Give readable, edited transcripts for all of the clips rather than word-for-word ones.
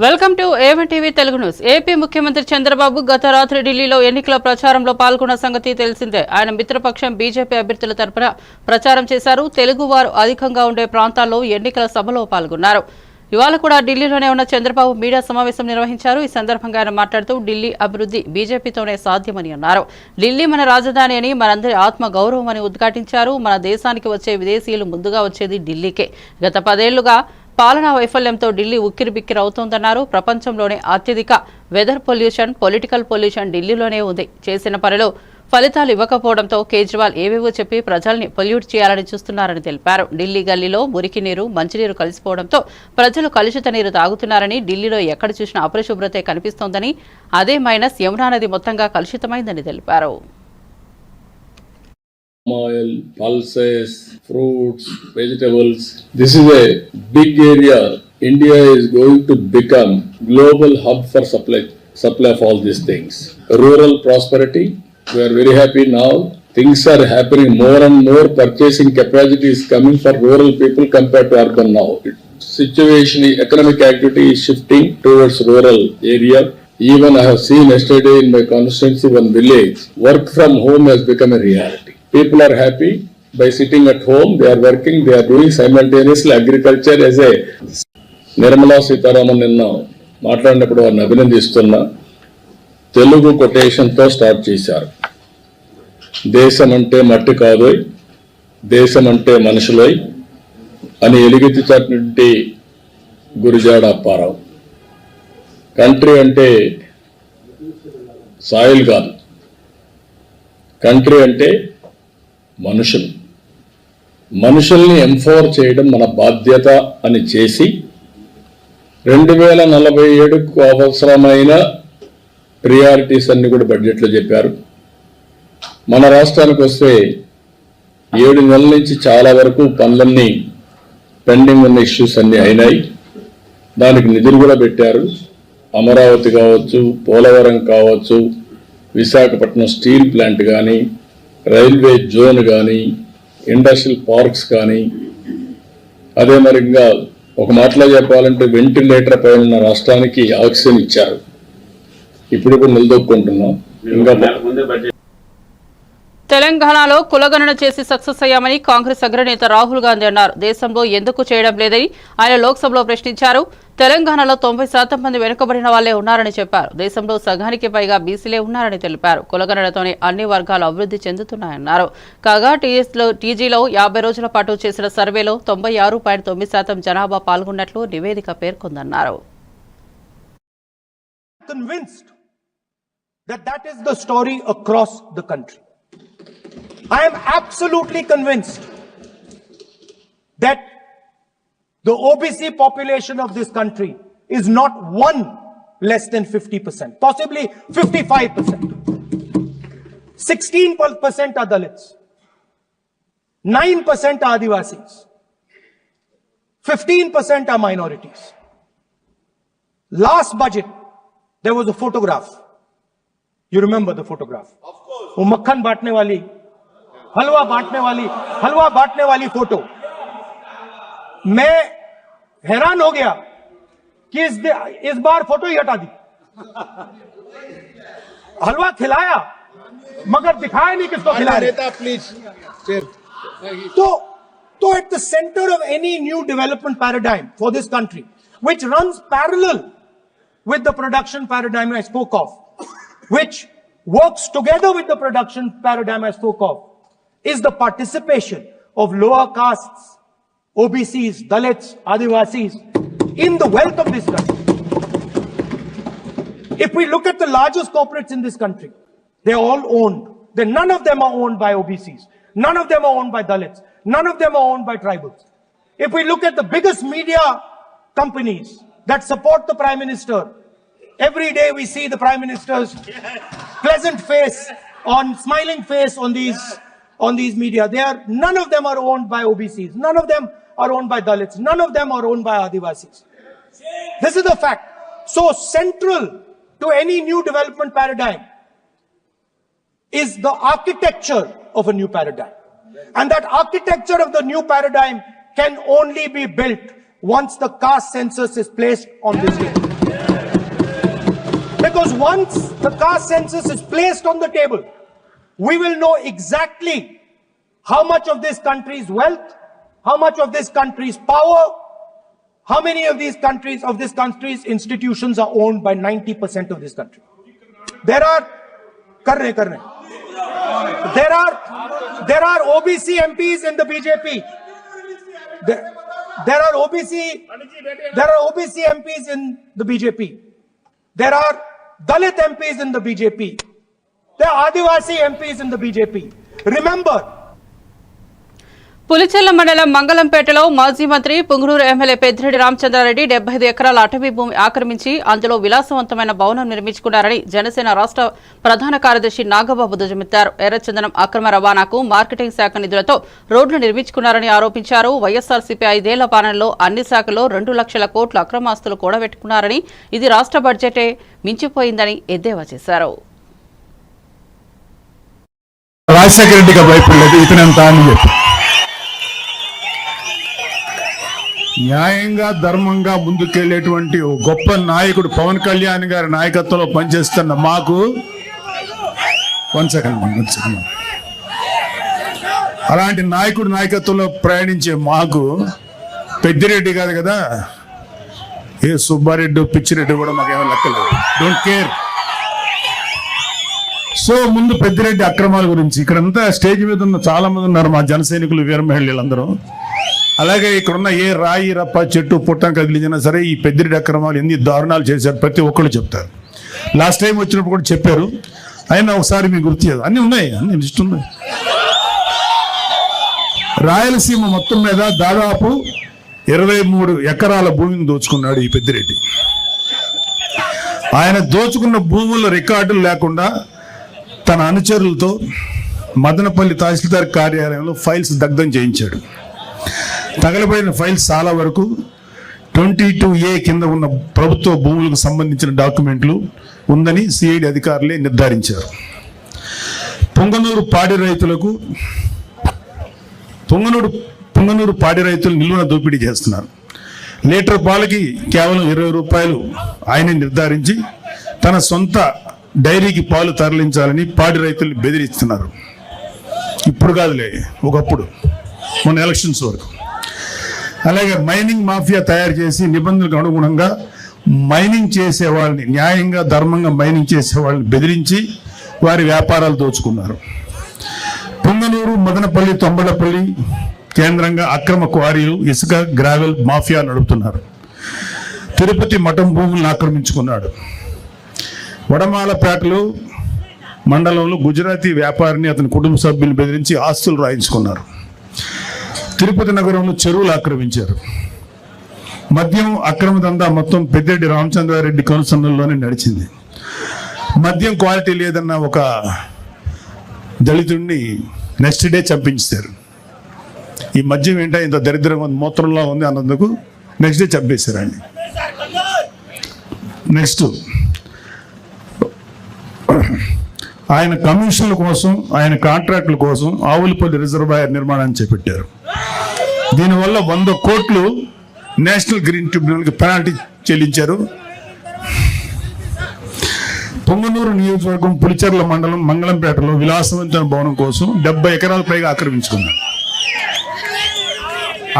Welcome to A1 TV Telugu news. AP ముఖ్యమంత్రి చంద్రబాబు గత రాత్రి ఢిల్లీలో ఎన్నికల ప్రచారంలో పాల్గొన్న సంగతి తెలిసిందే. ఆయన మిత్రపక్షం బీజేపీ అభ్యర్థుల తరపున ప్రచారం చేశారు. తెలుగువారు అధికంగా ఉండే ప్రాంతాల్లో ఎన్నికల సభలో పాల్గొన్నారు. ఇవాళ కూడా ఢిల్లీలోనే ఉన్న చంద్రబాబు మీడియా సమావేశం నిర్వహించారు. ఈ సందర్భంగా ఆయన మాట్లాడుతూ ఢిల్లీ అభివృద్ధి బీజేపీతోనే సాధ్యమని అన్నారు. ఢిల్లీ మన రాజధాని అని, మనందరి ఆత్మ గౌరవం అని ఉద్ఘాటించారు. మన దేశానికి వచ్చే విదేశీయులు ముందుగా వచ్చేది ఢిల్లీకే. గత 10 ఏళ్లుగా పాలనా వైఫల్యంతో ఢిల్లీ ఉక్కిరిబిక్కిరి అవుతోందన్నారు. ప్రపంచంలోనే అత్యధిక వెదర్ పొల్యూషన్, పొలిటికల్ పొల్యూషన్ ఢిల్లీలోనే ఉంది. చేసిన పనిలో ఫలితాలు ఇవ్వకపోవడంతో కేజ్రీవాల్ ఏవేవో చెప్పి ప్రజల్ని పొల్యూట్ చేయాలని చూస్తున్నారని తెలిపారు. ఢిల్లీ గల్లీలో మురికి నీరు, మంచినీరు కలిసిపోవడంతో ప్రజలు కలుషిత నీరు తాగుతున్నారని, ఢిల్లీలో ఎక్కడ చూసినా అపరిశుభ్రతే కనిపిస్తోందని, అదే మైనస్ యమునా నది మొత్తంగా కలుషితమైందని తెలిపారు. Oil, pulses, fruits, vegetables. This is a big area. India is going to become global hub for supply of all these things. Rural prosperity. We are very happy now. Things are happening more and more. Purchasing capacity is coming for rural people compared to urban now. Situation, economic activity is shifting towards rural area. Even I have seen yesterday in my constituency, one village, work from home has become a reality. People are happy by sitting at home. They are working. They are doing simultaneously agriculture as a Nirmala Sitaraman నిన్న మాట్లాడినప్పుడు వారిని అభినందిస్తున్నా. Telugu కొటేషన్తో start చేశారు. దేశం అంటే మట్టి కాదోయ్, దేశం అంటే మనుషులోయ్ అని ఎలుగెత్తినటువంటి గురిజాడ అప్పారావు. కంట్రీ అంటే సాయిల్ కాదు, కంట్రీ అంటే మనుషుల్ని ఎంపవర్ చేయడం మన బాధ్యత అని చేసి 2047కు అవసరమైన ప్రియారిటీస్ అన్ని కూడా బడ్జెట్లో చెప్పారు. మన రాష్ట్రానికి వస్తే 7 నెలల నుంచి చాలా వరకు పనులన్నీ పెండింగ్ ఉన్న ఇష్యూస్ అన్నీ అయినాయి. దానికి నిధులు కూడా పెట్టారు. అమరావతి కావచ్చు, పోలవరం కావచ్చు, విశాఖపట్నం స్టీల్ ప్లాంట్ కానీ, రైల్వే జోన్ కానీ, ఇండస్ట్రియల్ పార్క్స్ కానీ, అదే మరి ఇంకా ఒక మాటలో చెప్పాలంటే వెంటిలేటర్ పైన ఉన్న రాష్ట్రానికి ఆక్సిజన్ ఇచ్చారు. ఇప్పుడు కూడా నిలదొక్కుంటున్నాం. ఇంకా తెలంగాణలో కులగణన చేసి సక్సెస్ అయ్యామని కాంగ్రెస్ అగ్రనేత రాహుల్ గాంధీ అన్నారు. దేశంలో ఎందుకు చేయడం లేదని ఆయన లోక్సభలో ప్రశ్నించారు. తెలంగాణలో 90% మంది వెనుకబడిన వాళ్లే ఉన్నారని చెప్పారు. దేశంలో సగానికి పైగా బీసీలే ఉన్నారని తెలిపారు. కులగణనతోనే అన్ని వర్గాలు అభివృద్ధి చెందుతున్నాయన్నారు. కాగా టీజీలో 50 రోజుల పాటు చేసిన సర్వేలో 96.9% జనాభా పాల్గొన్నట్లు నివేదిక పేర్కొందన్నారు. I am absolutely convinced that the OBC population of this country is not one less than 50%, possibly 55%. 16% are Dalits, 9% are Adivasis, 15% are minorities. Last budget, there was a photograph. You remember the photograph? Of course. वो मक्खन बांटने वाली, हलवा बांटने वाली photo. मैं हैरान हो गया कि इस बार फोटो ही हटा दी. हलवा खिलाया मगर दिखाया नहीं किसको खिला रहे. प्लीज. तो at the center of any new development paradigm for this country, which runs parallel with the production paradigm I spoke of, which works together with the production paradigm I spoke of, is the participation of lower castes, OBCs, Dalits, Adivasis in the wealth of this country. If we look at the largest corporates in this country, they're all owned. None of them are owned by OBCs. None of them are owned by Dalits. None of them are owned by tribals. If we look at the biggest media companies that support the Prime Minister, every day we see the Prime Minister's pleasant face, smiling face on these media. None of them are owned by OBCs. None of them are owned by Dalits. None of them are owned by Adivasis. This is the fact. So central to any new development paradigm is the architecture of a new paradigm. And that architecture of the new paradigm can only be built once the caste census is placed on this day. Because once the caste census is placed on the table, we will know exactly how much of this country's wealth, how much of this country's power, how many of this country's institutions are owned by 90% of this country. There are OBC MPs in the BJP. There are OBC MPs in the BJP. There are Dalit MPs in the BJP. There are Adivasi MPs in the BJP. Remember, Pulicherla మండలం మంగళంపేటలో మాజీ మంత్రి Punganur MLA Peddireddy Ramachandra Reddy 75 ఎకరాల అటవీ భూమి ఆక్రమించి అందులో విలాసవంతమైన భవనం నిర్మించుకున్నారని జనసేన రాష్ట్ర ప్రధాన కార్యదర్శి నాగబాబు దుజమెత్తారు. ఎర్రచందనం అక్రమ రవాణాకు మార్కెటింగ్ శాఖ నిధులతో రోడ్లు నిర్మించుకున్నారని ఆరోపించారు. వైఎస్ఆర్సీపీ 5 ఏళ్ల పాలనలో అన్ని శాఖల్లో 2 లక్షల కోట్ల అక్రమాస్తులు కూడబెట్టుకున్నారని, ఇది రాష్ట్ర బడ్జెటే మించిపోయిందని ఎద్దేవా చేశారు. రాజశేఖర రెడ్డిగా భయపడలేదు, ఇతనంత అని చెప్పి న్యాయంగా ధర్మంగా ముందుకెళ్లేటువంటి గొప్ప నాయకుడు పవన్ కళ్యాణ్ గారి నాయకత్వంలో పనిచేస్తున్న మాకు అలాంటి నాయకుడి నాయకత్వంలో ప్రయాణించే మాకు పెద్దిరెడ్డి కాదు కదా, ఏ సుబ్బారెడ్డి పిచ్చిరెడ్డి కూడా మాకేమో లెక్కలేదు, డోంట్ కేర్. సో ముందు పెద్దిరెడ్డి అక్రమాల గురించి ఇక్కడంతా స్టేజ్ మీద ఉన్న చాలా మంది ఉన్నారు మా జన సైనికులు, వీర మహిళలందరూ. అలాగే ఇక్కడున్న ఏ రాయి రప్ప చెట్టు పుట్టం కదిలించినా సరే ఈ పెద్దిరెడ్డి అక్రమాలు ఎన్ని దారుణాలు చేశారు ప్రతి ఒక్కళ్ళు చెప్తారు. లాస్ట్ టైం వచ్చినప్పుడు కూడా చెప్పారు, అయినా ఒకసారి మీకు గుర్తు చేయదు, అన్నీ ఉన్నాయి, అన్ని లిస్ట్ ఉన్నాయి. రాయలసీమ మొత్తం మీద దాదాపు 23 ఎకరాల భూమిని దోచుకున్నాడు ఈ పెద్దిరెడ్డి. ఆయన దోచుకున్న భూముల రికార్డులు లేకుండా తన అనుచరులతో మదనపల్లి తహసీల్దార్ కార్యాలయంలో ఫైల్స్ దగ్ధం చేయించాడు. తగలబడిన ఫైల్స్ చాలా వరకు 22A కింద ఉన్న ప్రభుత్వ భూములకు సంబంధించిన డాక్యుమెంట్లు ఉందని సిఐడి అధికారులే నిర్ధారించారు. పొంగనూరు పాడి రైతులు నిలువున దోపిడీ చేస్తున్నారు. లీటర్ పాలకి కేవలం 20 రూపాయలు ఆయనే నిర్ధారించి తన సొంత డైరీకి పాలు తరలించాలని పాడి రైతుల్ని బెదిరిస్తున్నారు. ఇప్పుడు కాదులే, ఒకప్పుడు మొన్న ఎలక్షన్స్ వరకు. అలాగే మైనింగ్ మాఫియా తయారు చేసి నిబంధనలకు అనుగుణంగా మైనింగ్ చేసే వాళ్ళని, న్యాయంగా ధర్మంగా మైనింగ్ చేసే వాళ్ళని బెదిరించి వారి వ్యాపారాలు దోచుకున్నారు. పొంగనూరు, మదనపల్లి, తొంబడపల్లి కేంద్రంగా అక్రమ క్వారీలు, ఇసుక, గ్రావెల్ మాఫియా నడుపుతున్నారు. తిరుపతి మఠం భూములను ఆక్రమించుకున్నాడు. వడమాలపేటలో మండలంలో గుజరాతీ వ్యాపారిని అతని కుటుంబ సభ్యులు బెదిరించి ఆస్తులు రాయించుకున్నారు. తిరుపతి నగరంలో చెరువులు ఆక్రమించారు. మద్యం అక్రమ దందా మొత్తం పెద్దిరెడ్డి రామచంద్రారెడ్డి కనుసన్నల్లోనే నడిచింది. మద్యం క్వాలిటీ లేదన్న ఒక దళితుడిని నెక్స్ట్ డే చంపించారు. ఈ మద్యం ఏంటో ఇంత దరిద్రంగా మూత్రంలో ఉంది అన్నందుకు నెక్స్ట్ డే చంపేశారు ఆయన. నెక్స్ట్ ఆయన కమిషన్ల కోసం, ఆయన కాంట్రాక్టుల కోసం ఆవులపల్లి రిజర్వాయర్ నిర్మాణాన్ని చేపట్టారు. దీనివల్ల 100 కోట్లు నేషనల్ గ్రీన్ ట్రిబ్యునల్కి పెనాల్టీ చెల్లించారు. పొంగనూరు నియోజకవర్గం పులిచెర్ల మండలం మంగళంపేటలో విలాసవంతమైన భవనం కోసం 70 ఎకరాల పైగా ఆక్రమించుకున్నారు.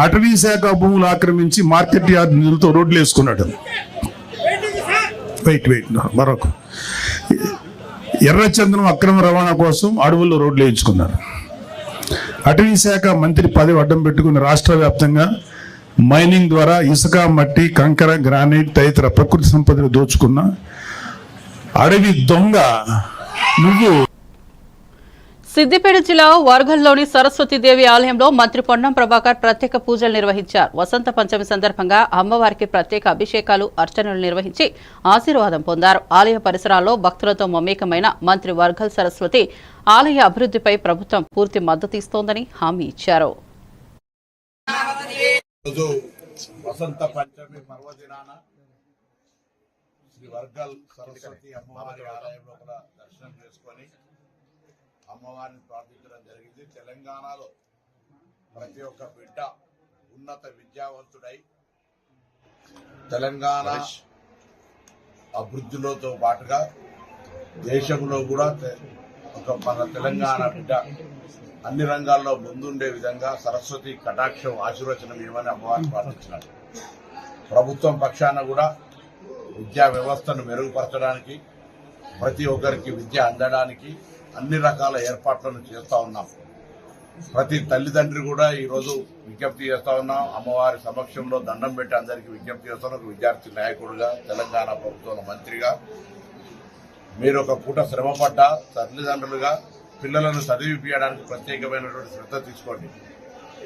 అటవీ శాఖ భూములు ఆక్రమించి మార్కెట్ యార్డ్ నిధులతో రోడ్లు వేసుకున్నాడు. మరొక ఎర్రచందనం అక్రమ రవాణా కోసం అడవుల్లో రోడ్లు వేయించుకున్నారు. అటవీ శాఖ మంత్రి పదవి అడ్డం పెట్టుకుని రాష్ట్ర వ్యాప్తంగా మైనింగ్ ద్వారా ఇసుక, మట్టి, కంకర, గ్రానైట్ తదితర ప్రకృతి సంపదను దోచుకున్న అడవి దొంగ నువ్వు. సిద్దిపేట జిల్లా వర్గల్లోని సరస్వతీదేవి ఆలయంలో మంత్రి పొన్నం ప్రభాకర్ ప్రత్యేక పూజలు నిర్వహించారు. వసంత పంచమి సందర్భంగా అమ్మవారికి ప్రత్యేక అభిషేకాలు, అర్చనలు నిర్వహించి ఆశీర్వాదం పొందారు. ఆలయ పరిసరాల్లో భక్తులతో మమేకమైన మంత్రి వర్గల్ సరస్వతి ఆలయ అభివృద్ధిపై ప్రభుత్వం పూర్తి మద్దతు ఇస్తోందని హామీ ఇచ్చారు. వసంత పంచమి పర్వదినాన శ్రీ వర్గల్ సరస్వతి అమ్మవారి ఆలయంలో కూడా దర్శనం చేసుకొని అమ్మవారిని ప్రార్థించడం జరిగింది. తెలంగాణలో ప్రతి ఒక్క బిడ్డ ఉన్నత విద్యావంతుడై తెలంగాణ అభివృద్ధిలోతో పాటుగా దేశంలో కూడా మన తెలంగాణ బిడ్డ అన్ని రంగాల్లో ముందుండే విధంగా సరస్వతి కటాక్షం ఆశీర్వచనం ఏమని అమ్మవారిని ప్రార్థించినారు. ప్రభుత్వం పక్షాన కూడా విద్యా వ్యవస్థను మెరుగుపరచడానికి, ప్రతి ఒక్కరికి విద్య అందడానికి అన్ని రకాల ఏర్పాట్లను చేస్తూ ఉన్నాం. ప్రతి తల్లిదండ్రి కూడా ఈరోజు విజ్ఞప్తి చేస్తా ఉన్నాం. అమ్మవారి సమక్షంలో దండం పెట్టి అందరికీ విజ్ఞప్తి చేస్తాను. ఒక విద్యార్థి నాయకుడిగా, తెలంగాణ ప్రభుత్వం మంత్రిగా, మీరు ఒక పూట శ్రమపడ్డ తల్లిదండ్రులుగా పిల్లలను చదివిపించడానికి ప్రత్యేకమైనటువంటి శ్రద్ధ తీసుకోండి.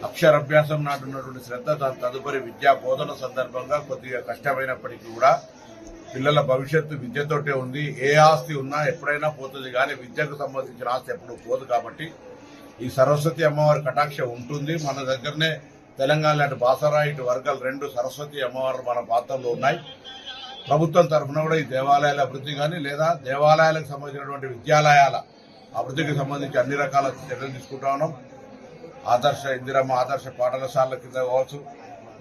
అక్షరాభ్యాసం నాటున్నటువంటి శ్రద్ధ తదుపరి విద్యా బోధన సందర్భంగా కొద్దిగా కష్టమైనప్పటికీ కూడా పిల్లల భవిష్యత్తు విద్యతోటే ఉంది. ఏ ఆస్తి ఉన్నా ఎప్పుడైనా పోతుంది, కానీ విద్యకు సంబంధించిన ఆస్తి ఎప్పుడు పోదు. కాబట్టి ఈ సరస్వతి అమ్మవారి కటాక్ష ఉంటుంది. మన దగ్గరనే తెలంగాణ లాంటి బాసరా ఇటు వర్గాలు 2 సరస్వతి అమ్మవారు మన ప్రాంతంలో ఉన్నాయి. ప్రభుత్వం తరఫున కూడా ఈ దేవాలయాల అభివృద్ధి కానీ లేదా దేవాలయాలకు సంబంధించినటువంటి విద్యాలయాల అభివృద్ధికి సంబంధించి అన్ని రకాల చర్యలు తీసుకుంటా ఉన్నాం. ఆదర్శ ఇందిరమ్మ ఆదర్శ పాఠశాలల కింద కావచ్చు,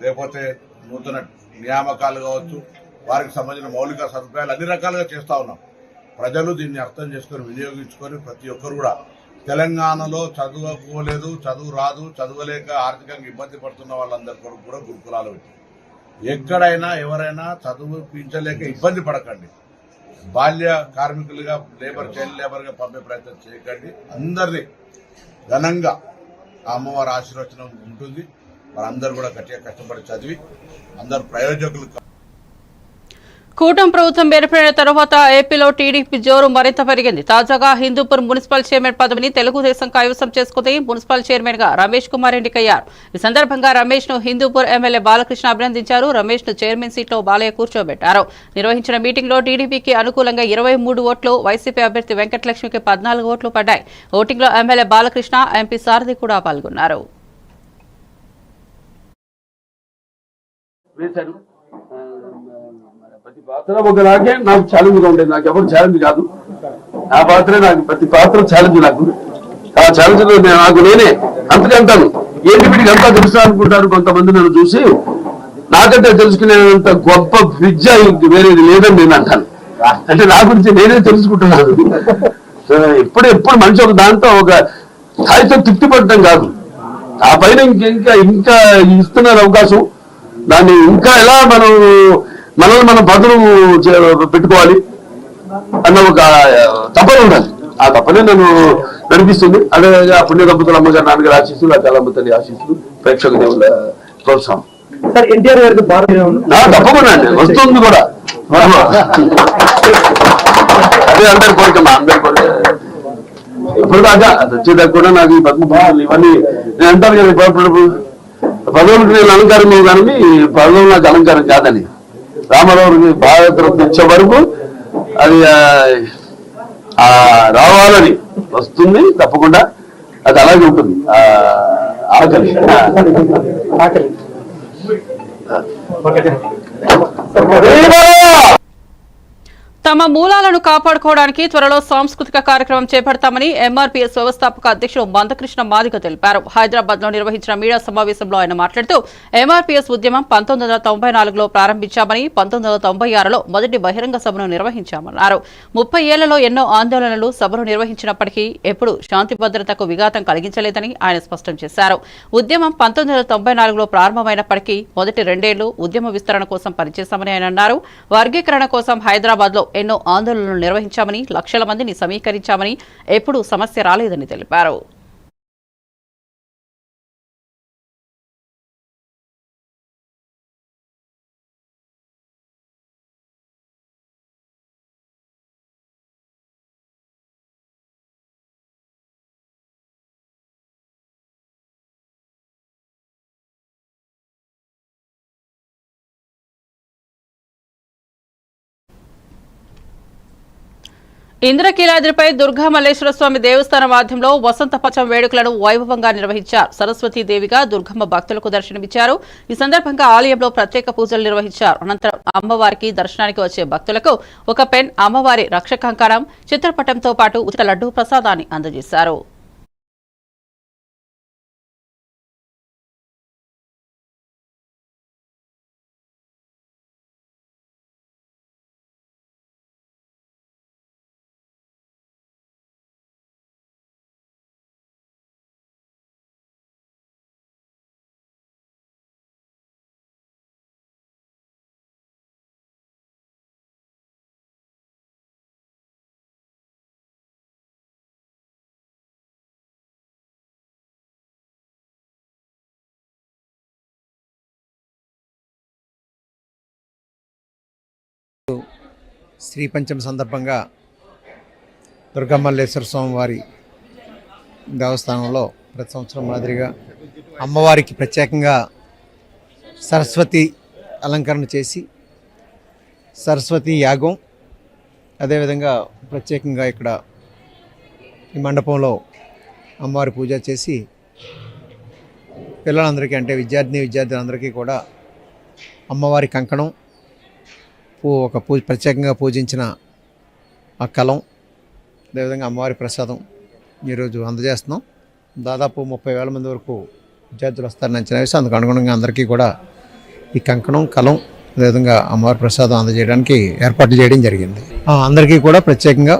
లేకపోతే నూతన నియామకాలు కావచ్చు, వారికి సంబంధించిన మౌలిక సదుపాయాలు అన్ని రకాలుగా చేస్తా ఉన్నాం. ప్రజలు దీన్ని అర్థం చేసుకుని వినియోగించుకొని ప్రతి ఒక్కరు కూడా తెలంగాణలో చదువుకోలేదు, చదువు రాదు, చదవలేక ఆర్థికంగా ఇబ్బంది పడుతున్న వాళ్ళందరి కొరకు కూడా గురుకులాలు పెట్టి ఎక్కడైనా ఎవరైనా చదువుపించలేక ఇబ్బంది పడకండి. బాల్య కార్మికులుగా చైల్డ్ లేబర్గా పంపే ప్రయత్నం చేయకండి. అందరినీ ఘనంగా ఆ అమ్మవారి ఆశీర్వచనం ఉంటుంది. వారందరూ కూడా గట్టిగా కష్టపడి చదివి అందరు ప్రయోజకులు. కూటమి ప్రభుత్వం ఏర్పడిన తర్వాత ఏపీలో టీడీపీ జోరు మరింత పెరిగింది. తాజాగా హిందూపూర్ మున్సిపల్ చైర్మన్ పదవిని తెలుగుదేశం కైవసం చేసుకుని మున్సిపల్ చైర్మన్ గా రమేష్ కుమార్ ఎన్నికయ్యారు. ఈ సందర్భంగా రమేష్ ను హిందూపూర్ ఎమ్మెల్యే బాలకృష్ణ అభినందించారు. రమేష్ ను చైర్మన్ సీట్లో బాలయ్య కూర్చోబెట్టారు. నిర్వహించిన మీటింగ్ లో టీడీపీకి అనుకూలంగా 23 ఓట్లు, వైసీపీ అభ్యర్థి వెంకటలక్ష్మికి 14 ఓట్లు పడ్డాయి. ఓటింగ్ లో ఎమ్మెల్యే బాలకృష్ణ, ఎంపీ సారథి కూడా పాల్గొన్నారు. ప్రతి పాత్ర ఒకలాగే నాకు ఛాలెంజ్ గా ఉండేది. నాకు ఎవరు ఛాలెంజ్ కాదు, ఆ పాత్రే నాకు. ప్రతి పాత్ర ఛాలెంజ్ నాకు. ఆ ఛాలెంజ్ లో నాకు నేనే అంతకంటాను. ఏంటి వీటికి అంతా తెలుసా అనుకుంటారు కొంతమంది. నన్ను చూసి నాకంటే తెలుసుకునేంత గొప్ప విద్య వేరేది లేదని నేను అంటాను. అంటే నా గురించి నేనే తెలుసుకుంటున్నాను. ఎప్పుడు మనిషి ఒక దాంతో ఒక స్థాయితో తృప్తి పడటం కాదు, ఆ పైన ఇంకా ఇస్తున్నారు అవకాశం. దాన్ని ఇంకా ఎలా మనల్ని మనం బదులు పెట్టుకోవాలి అన్న ఒక తపన ఉండాలి. ఆ తపనే నన్ను నడిపిస్తుంది. అదే పుణ్య దంపతులు అమ్మగారు, నాన్నగారు ఆశీస్సులు, ఆ తెల్లమ్మ తల్లి ఆశీస్సులు, ప్రేక్షక దేవుల ప్రోత్సాహం. సార్ ఎన్టీఆర్ గారికి తప్పకుండా అండి వస్తుంది కూడా. అదే అందరి కోరికమ్మా, అందరి కోరిక. ఎప్పుడు దాకా అది వచ్చేదాకా కూడా నాకు ఈ పద్మభూషణాలు ఇవన్నీ నేను అంటాను కదా, పదవులకు నేను అలంకారం కానీ పదవులు నాకు అలంకారం కాదని. రామారావుకి భారతరత్న ఇచ్చే వరకు అది రావాలని వస్తుంది తప్పకుండా. అది అలాగే ఉంటుంది. ఆకలి తమ మూలాలను కాపాడుకోవడానికి త్వరలో సాంస్కృతిక కార్యక్రమం చేపడతామని ఎంఆర్పీఎస్ వ్యవస్థాపక అధ్యక్షుడు మందకృష్ణ మాదిగ తెలిపారు. హైదరాబాద్ లో నిర్వహించిన మీడియా సమావేశంలో ఆయన మాట్లాడుతూ ఎంఆర్పీఎస్ ఉద్యమం 1994లో ప్రారంభించామని, 1996లో మొదటి బహిరంగ సభను నిర్వహించామన్నారు. 30 ఏళ్లలో ఎన్నో ఆందోళనలు, సభలు నిర్వహించినప్పటికీ ఎప్పుడు శాంతి భద్రతకు విఘాతం కలిగించలేదని ఆయన స్పష్టం చేశారు. ఉద్యమం 1994లో ప్రారంభమైనప్పటికీ మొదటి 2 ఏళ్లు ఉద్యమ విస్తరణ కోసం పనిచేశామని ఆయన అన్నారు. వర్గీకరణ కోసం హైదరాబాద్ లో ఎన్నో ఆందోళనలు నిర్వహించామని, లక్షల మందిని సమీకరించామని, ఎప్పుడూ సమస్య రాలేదని తెలిపారు. ఇంద్రకీలాద్రిపై దుర్గా మల్లేశ్వర స్వామి దేవస్థానం ఆధ్వర్యంలో వసంత పంచమ వేడుకలను వైభవంగా నిర్వహించారు. సరస్వతీదేవిగా దుర్గమ్మ భక్తులకు దర్శనమిచ్చారు. ఈ సందర్భంగా ఆలయంలో ప్రత్యేక పూజలు నిర్వహించారు. అనంతరం అమ్మవారికి దర్శనానికి వచ్చే భక్తులకు ఒక పెన్, అమ్మవారి రక్షకంకణం, చిత్రపటంతో పాటు ఉచిత లడ్డూ ప్రసాదాన్ని అందజేశారు. శ్రీ పంచమి సందర్భంగా దుర్గమల్లేశ్వర స్వామి వారి దేవస్థానంలో ప్రతి సంవత్సరం మాదిరిగా అమ్మవారికి ప్రత్యేకంగా సరస్వతి అలంకరణ చేసి సరస్వతి యాగం, అదేవిధంగా ప్రత్యేకంగా ఇక్కడ ఈ మండపంలో అమ్మవారి పూజ చేసి పిల్లలందరికీ అంటే విద్యార్థులందరికీ కూడా అమ్మవారి కంకణం ప్రత్యేకంగా పూజించిన ఆ కలం, అదేవిధంగా అమ్మవారి ప్రసాదం ఈరోజు అందజేస్తున్నాం. దాదాపు 30,000 మంది వరకు విద్యార్థులు వస్తారని అంచనా వేసి అందుకు అనుగుణంగా అందరికీ కూడా ఈ కంకణం, కలం, అదేవిధంగా అమ్మవారి ప్రసాదం అందజేయడానికి ఏర్పాట్లు చేయడం జరిగింది. అందరికీ కూడా ప్రత్యేకంగా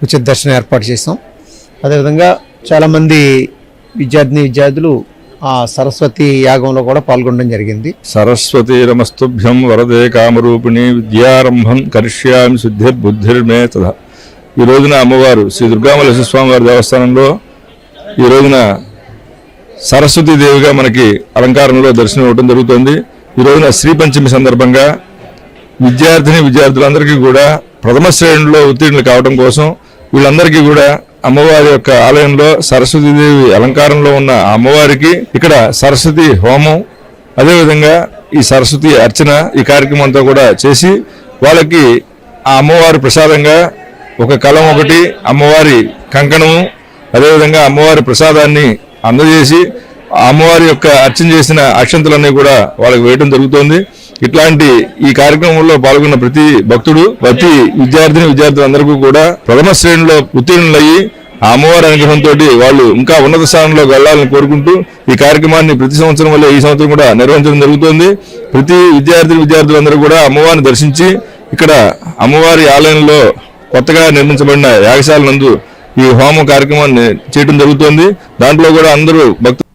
ఉచిత దర్శనం ఏర్పాటు చేస్తాం. అదేవిధంగా చాలామంది విద్యార్థులు ఆ సరస్వతి యాగంలో కూడా పాల్గొనడం జరిగింది. సరస్వతి రమస్తుభ్యం వరదే కామరూపిణి విద్యారంభం కరిష్యామి సిద్ధిర్బుద్ధిర్మే తథా. ఈ రోజున అమ్మవారు శ్రీ దుర్గామల్లేశ్వర స్వామి వారి దేవస్థానంలో ఈ రోజున సరస్వతీదేవిగా మనకి అలంకారంలో దర్శనం ఇవ్వడం జరుగుతుంది. ఈ రోజున శ్రీ పంచమి సందర్భంగా విద్యార్థులందరికీ కూడా ప్రథమ శ్రేణిలో ఉత్తీర్ణులు కావడం కోసం వీళ్ళందరికీ కూడా అమ్మవారి యొక్క ఆలయంలో సరస్వతీదేవి అలంకారంలో ఉన్న అమ్మవారికి ఇక్కడ సరస్వతి హోమం, అదేవిధంగా ఈ సరస్వతి అర్చన ఈ కార్యక్రమం అంతా కూడా చేసి వాళ్ళకి ఆ అమ్మవారి ప్రసాదంగా ఒక కలం, ఒకటి అమ్మవారి కంకణము, అదేవిధంగా అమ్మవారి ప్రసాదాన్ని అందజేసి అమ్మవారి యొక్క అర్చన చేసిన అక్షంతలన్నీ కూడా వాళ్ళకి వేయడం జరుగుతోంది. ఇట్లాంటి ఈ కార్యక్రమంలో పాల్గొన్న ప్రతి భక్తుడు, ప్రతి విద్యార్థులందరికీ కూడా ప్రథమ శ్రేణిలో ఉత్తీర్ణులయ్యి ఆ అమ్మవారి అనుగ్రహంతో వాళ్ళు ఇంకా ఉన్నత స్థానంలో వెళ్లాలని కోరుకుంటూ ఈ కార్యక్రమాన్ని ప్రతి సంవత్సరం వల్ల ఈ సంవత్సరం కూడా నిర్వహించడం జరుగుతోంది. ప్రతి విద్యార్థులందరూ కూడా అమ్మవారిని దర్శించి ఇక్కడ అమ్మవారి ఆలయంలో కొత్తగా నిర్మించబడిన యాగశాల నందు ఈ హోమ కార్యక్రమాన్ని చేయడం జరుగుతోంది. దాంట్లో కూడా అందరూ భక్తులు.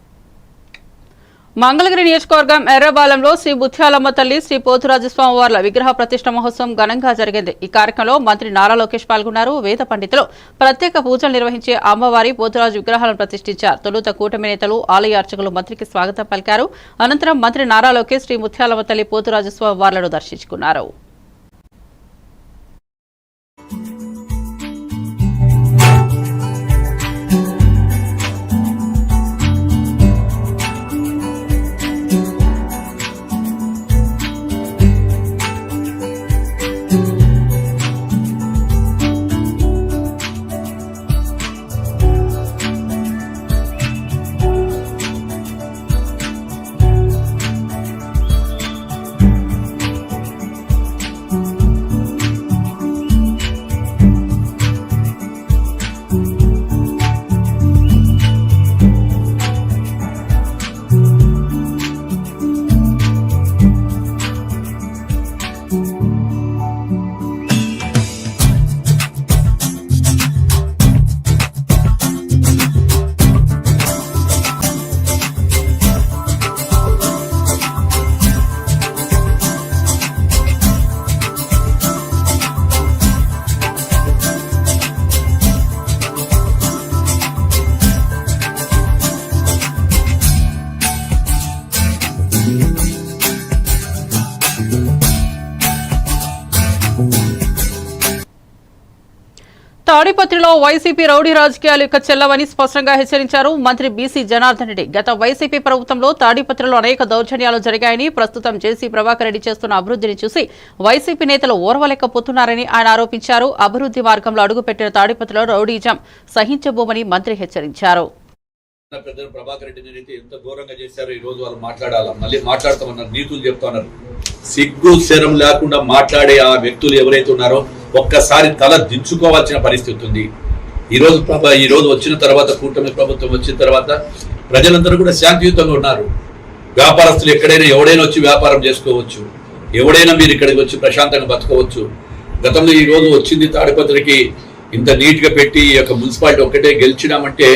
మంగళగిరి నియోజకవర్గం ఎర్రబాలెంలో శ్రీ బుత్యాలమ్మ తల్లి శ్రీ పోతురాజస్వామి వార్ల విగ్రహ ప్రతిష్ఠ మహోత్సవం ఘనంగా జరిగింది. ఈ కార్యక్రమంలో మంత్రి నారా లోకేష్ పాల్గొన్నారు. వేద పండితులు ప్రత్యేక పూజలు నిర్వహించి అమ్మవారి పోతురాజు విగ్రహాలను ప్రతిష్ఠించారు. తొలుత కూటమి నేతలు, ఆలయ అర్చకులు మంత్రికి స్వాగతం పలికారు. అనంతరం మంత్రి నారా లోకేష్ శ్రీ ముత్యాలమ్మ తల్లి పోతురాజస్వామి వార్లను దర్శించుకున్నారు. తాడిపత్రిలో వైసీపీ రౌడీ రాజకీయాలు ఇక చెల్లవని స్పష్టంగా హెచ్చరించారు మంత్రి బీసీ జనార్దన్ రెడ్డి. గత వైసీపీ ప్రభుత్వంలో తాడిపత్రిలో అనేక దౌర్జన్యాలు జరిగాయని, ప్రస్తుతం జేసీ ప్రభాకర్ రెడ్డి చేస్తున్న అభివృద్ధిని చూసి వైసీపీ నేతలు ఓర్వలేకపోతున్నారని ఆయన ఆరోపించారు. అభివృద్ధి మార్గంలో అడుగుపెట్టిన తాడిపత్రిలో రౌడీజం సహించబోమని మంత్రి హెచ్చరించారు. పెద్దలు ప్రభాకర్ రెడ్డిని అయితే ఎంత ఘోరంగా చేశారో ఈ రోజు వాళ్ళు మాట్లాడాలా, మళ్ళీ మాట్లాడతామన్నారు, నీతులు చెప్తున్నారు. సిగ్గు శరం లేకుండా మాట్లాడే ఆ వ్యక్తులు ఎవరైతే ఉన్నారో ఒక్కసారి తల దించుకోవాల్సిన పరిస్థితి ఉంది. ఈ రోజు వచ్చిన తర్వాత, కూటమి ప్రభుత్వం వచ్చిన తర్వాత ప్రజలందరూ కూడా శాంతియుతంగా ఉన్నారు. వ్యాపారస్తులు ఎక్కడైనా ఎవడైనా వచ్చి వ్యాపారం చేసుకోవచ్చు, ఎవడైనా మీరు ఇక్కడికి వచ్చి ప్రశాంతంగా బతకవచ్చు. గతంలో ఈ రోజు వచ్చింది తాడిపత్రికి ఇంత నీట్ గా పెట్టి ఈ యొక్క మున్సిపాలిటీ ఒక్కటే గెలిచినామంటే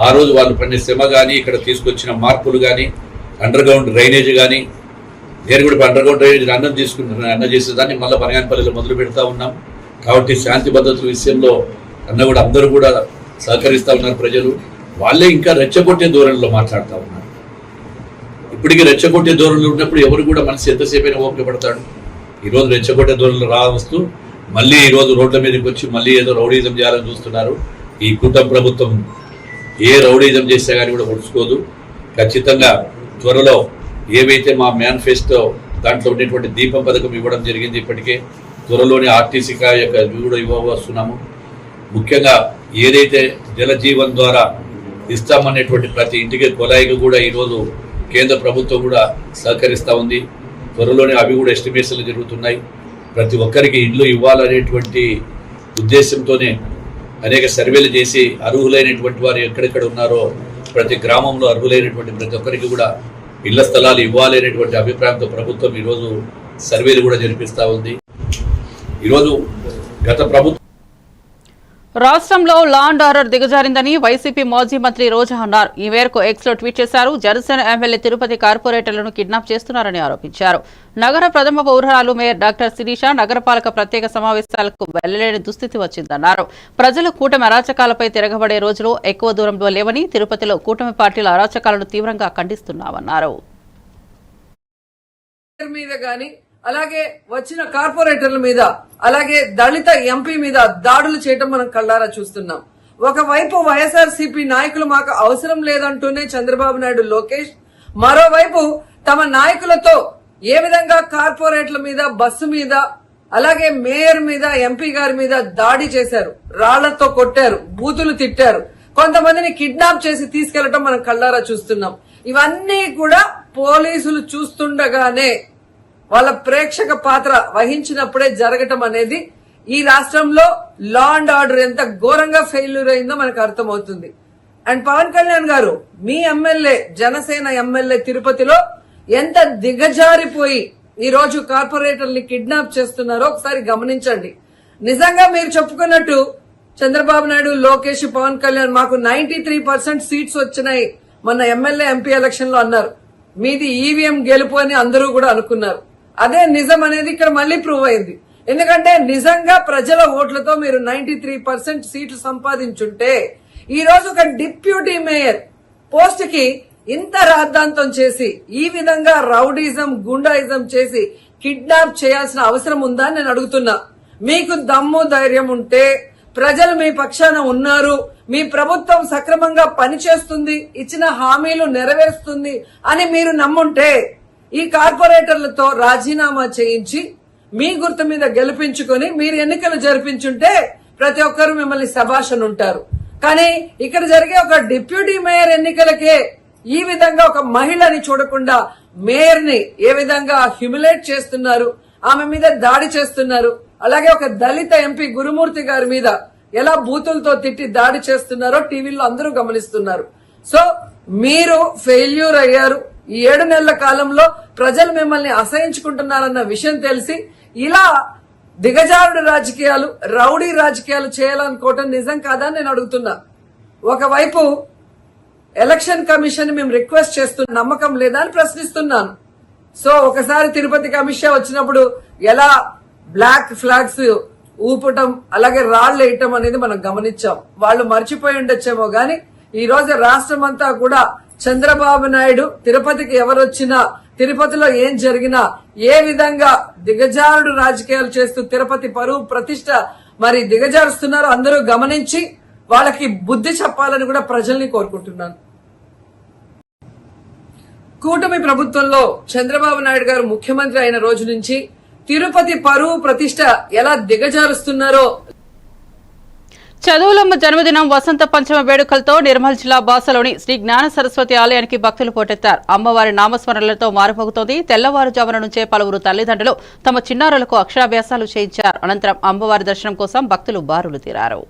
ఆ రోజు వాళ్ళు పడిన శ్రమ కానీ, ఇక్కడ తీసుకొచ్చిన మార్పులు కానీ, అండర్ గ్రౌండ్ డ్రైనేజ్ కానీ, నేను కూడా అండర్ గ్రౌండ్ డ్రైనేజ్ అన్న చేసేదాన్ని మళ్ళీ బనగానపల్లిలో మొదలు పెడతా ఉన్నాం. కాబట్టి శాంతి భద్రతల విషయంలో కూడా అందరూ కూడా సహకరిస్తూ ఉన్నారు. ప్రజలు వాళ్ళే ఇంకా రెచ్చగొట్టే ధోరణిలో మాట్లాడుతూ ఉన్నారు. ఇప్పటికీ రెచ్చగొట్టే ధోరణిలో ఉన్నప్పుడు ఎవరు కూడా మనసు ఎంతసేపైనా ఓపిక పడతాడు. ఈరోజు రెచ్చగొట్టే ధోరణిలో వస్తూ మళ్ళీ ఈరోజు రోడ్ల మీదకి వచ్చి మళ్ళీ ఏదో రౌడీజం చేయాలని చూస్తున్నారు. ఈ కూటమి ప్రభుత్వం ఏ రౌడీజం చేస్తే కానీ కూడా ఒడుచుకోదు. ఖచ్చితంగా త్వరలో ఏవైతే మా మేనిఫెస్టో దాంట్లో ఉండేటువంటి దీపం పథకం ఇవ్వడం జరిగింది. ఇప్పటికే త్వరలోనే ఆర్టీసీ యొక్క కూడా ఇవ్వవస్తున్నాము. ముఖ్యంగా ఏదైతే జలజీవన్ ద్వారా ఇస్తామనేటువంటి ప్రతి ఇంటికి కొలాయికి కూడా ఈరోజు కేంద్ర ప్రభుత్వం కూడా సహకరిస్తూ ఉంది. త్వరలోనే అవి కూడా ఎస్టిమేషన్లు జరుగుతున్నాయి. ప్రతి ఒక్కరికి ఇల్లు ఇవ్వాలనేటువంటి ఉద్దేశంతోనే అనేక సర్వేలు చేసి అర్హులైనటువంటి వారు ఎక్కడెక్కడ ఉన్నారో ప్రతి గ్రామంలో అర్హులైనటువంటి ప్రతి ఒక్కరికి కూడా ఇళ్ల స్థలాలు ఇవ్వాలి అనేటువంటి అభిప్రాయంతో ప్రభుత్వం ఈరోజు సర్వేలు కూడా జరిపిస్తూ ఉంది. ఈరోజు గత ప్రభుత్వం రాష్ట్రంలో లా అండ్ ఆర్డర్ దిగజారిందని వైసీపీ మాజీ మంత్రి రోజా అన్నారు. ఈ మేరకు ఎక్స్ లో ట్వీట్ చేశారు. జనసేన ఎమ్మెల్యే తిరుపతి కార్పొరేటర్లను కిడ్నాప్ చేస్తున్నారని ఆరోపించారు. నగర ప్రథమ పౌరాలు మేయర్ డాక్టర్ శిరీష నగరపాలక ప్రత్యేక సమావేశాలకు వెళ్లలేని దుస్థితి వచ్చిందన్నారు. ప్రజలు కూటమి అరాచకాలపై తిరగబడే రోజులు ఎక్కువ దూరంలో లేవని, తిరుపతిలో కూటమి పార్టీల అరాచకాలను తీవ్రంగా ఖండిస్తున్నామన్నారు. అలాగే వచ్చిన కార్పొరేటర్ల మీద, అలాగే దళిత ఎంపీ మీద దాడులు చేయటం మనం కళ్ళారా చూస్తున్నాం. ఒకవైపు వైఎస్ఆర్సీపీ నాయకులు మాకు అవసరం లేదంటూనే చంద్రబాబు నాయుడు, లోకేష్, మరోవైపు తమ నాయకులతో ఏ విధంగా కార్పొరేట్ల మీద, బస్సు మీద, అలాగే మేయర్ మీద, ఎంపీ గారి మీద దాడి చేశారు, రాళ్లతో కొట్టారు, బూతులు తిట్టారు, కొంతమందిని కిడ్నాప్ చేసి తీసుకెళ్లటం మనం కళ్ళారా చూస్తున్నాం. ఇవన్నీ కూడా పోలీసులు చూస్తుండగానే వాళ్ళ ప్రేక్షక పాత్ర వహించినప్పుడే జరగటం అనేది ఈ రాష్ట్రంలో లా అండ్ ఆర్డర్ ఎంత ఘోరంగా ఫెయిల్యూర్ అయిందో మనకు అర్థమవుతుంది. అండ్ పవన్ కళ్యాణ్ గారు, మీ ఎమ్మెల్యే, జనసేన ఎమ్మెల్యే తిరుపతిలో ఎంత దిగజారిపోయి ఈ రోజు కార్పొరేటర్ని కిడ్నాప్ చేస్తున్నారో ఒకసారి గమనించండి. నిజంగా మీరు చెప్పుకున్నట్టు చంద్రబాబు నాయుడు, లోకేష్, పవన్ కళ్యాణ్ మాకు 93% సీట్స్ వచ్చినాయి మొన్న ఎమ్మెల్యే, ఎంపీ ఎలక్షన్ లో అన్నారు. మీది ఈవీఎం గెలుపు అని అందరూ కూడా అనుకున్నారు. అదే నిజం అనేది ఇక్కడ మళ్లీ ప్రూవ్ అయింది. ఎందుకంటే నిజంగా ప్రజల ఓట్లతో మీరు 93% సీట్లు సంపాదించుంటే ఈ రోజు ఒక డిప్యూటీ మేయర్ పోస్ట్ కి ఇంత రాద్ధాంతం చేసి, ఈ విధంగా రౌడీజం, గుండాయిజం చేసి కిడ్నాప్ చేయాల్సిన అవసరం ఉందా అని నేను అడుగుతున్నా. మీకు దమ్ము ధైర్యం ఉంటే, ప్రజలు మీ పక్షాన ఉన్నారు, మీ ప్రభుత్వం సక్రమంగా పనిచేస్తుంది, ఇచ్చిన హామీలు నెరవేరుస్తుంది అని మీరు నమ్ముంటే ఈ కార్పొరేటర్లతో రాజీనామా చేయించి మీ గుర్తు మీద గెలిపించుకొని మీరు ఎన్నికలు జరిపించుంటే ప్రతి ఒక్కరు మిమ్మల్ని శభాషను ఉంటారు. కానీ ఇక్కడ జరిగే ఒక డిప్యూటీ మేయర్ ఎన్నికలకే ఈ విధంగా ఒక మహిళని చూడకుండా మేయర్ ని ఏ విధంగా హ్యూమిలేట్ చేస్తున్నారు, ఆమె మీద దాడి చేస్తున్నారు. అలాగే ఒక దళిత ఎంపీ గురుమూర్తి గారి మీద ఎలా బూతులతో తిట్టి దాడి చేస్తున్నారో టీవీలో అందరూ గమనిస్తున్నారు. సో మీరు ఫెయిల్యూర్ అయ్యారు. ఈ 7 నెలల కాలంలో ప్రజలు మిమ్మల్ని అసహించుకుంటున్నారన్న విషయం తెలిసి ఇలా దిగజారుడు రాజకీయాలు, రౌడీ రాజకీయాలు చేయాలనుకోవటం నిజం కాదా నేను అడుగుతున్నా. ఒకవైపు ఎలక్షన్ కమిషన్ మేము రిక్వెస్ట్ చేస్తున్న నమ్మకం లేదా అని ప్రశ్నిస్తున్నాను. సో ఒకసారి తిరుపతికి అమిత్ షా వచ్చినప్పుడు ఎలా బ్లాక్ ఫ్లాగ్స్ ఊపటం, అలాగే రాళ్లు వేయటం అనేది మనం గమనించాం. వాళ్ళు మర్చిపోయి ఉండొచ్చేమో గాని ఈ రోజు రాష్ట్రం అంతా కూడా చంద్రబాబు నాయుడు తిరుపతికి ఎవరొచ్చినా, తిరుపతిలో ఏం జరిగినా ఏ విధంగా దిగజారుడు రాజకీయాలు చేస్తూ తిరుపతి పరువు ప్రతిష్ట మరి దిగజారుస్తున్నారో అందరూ గమనించి వాళ్ళకి బుద్ధి చెప్పాలని కూడా ప్రజల్ని కోరుకుంటున్నాను. కూటమి ప్రభుత్వంలో చంద్రబాబు నాయుడు గారు ముఖ్యమంత్రి అయిన రోజు నుంచి తిరుపతి పరువు ప్రతిష్ట ఎలా దిగజారుస్తున్నారో. చదువులమ్మ జన్మదినం వసంత పంచమ వేడుకలతో నిర్మల్ జిల్లా బాసలోని శ్రీ జ్ఞాన సరస్వతి ఆలయానికి భక్తులు పోటెత్తారు. అమ్మవారి నామస్మరణలతో మారుమోగుతోంది. తెల్లవారుజామున నుంచే పలువురు తల్లిదండ్రులు తమ చిన్నారులకు అక్షరాభ్యాసాలు చేయించారు. అనంతరం అమ్మవారి దర్శనం కోసం భక్తులు బారులు తీరారు.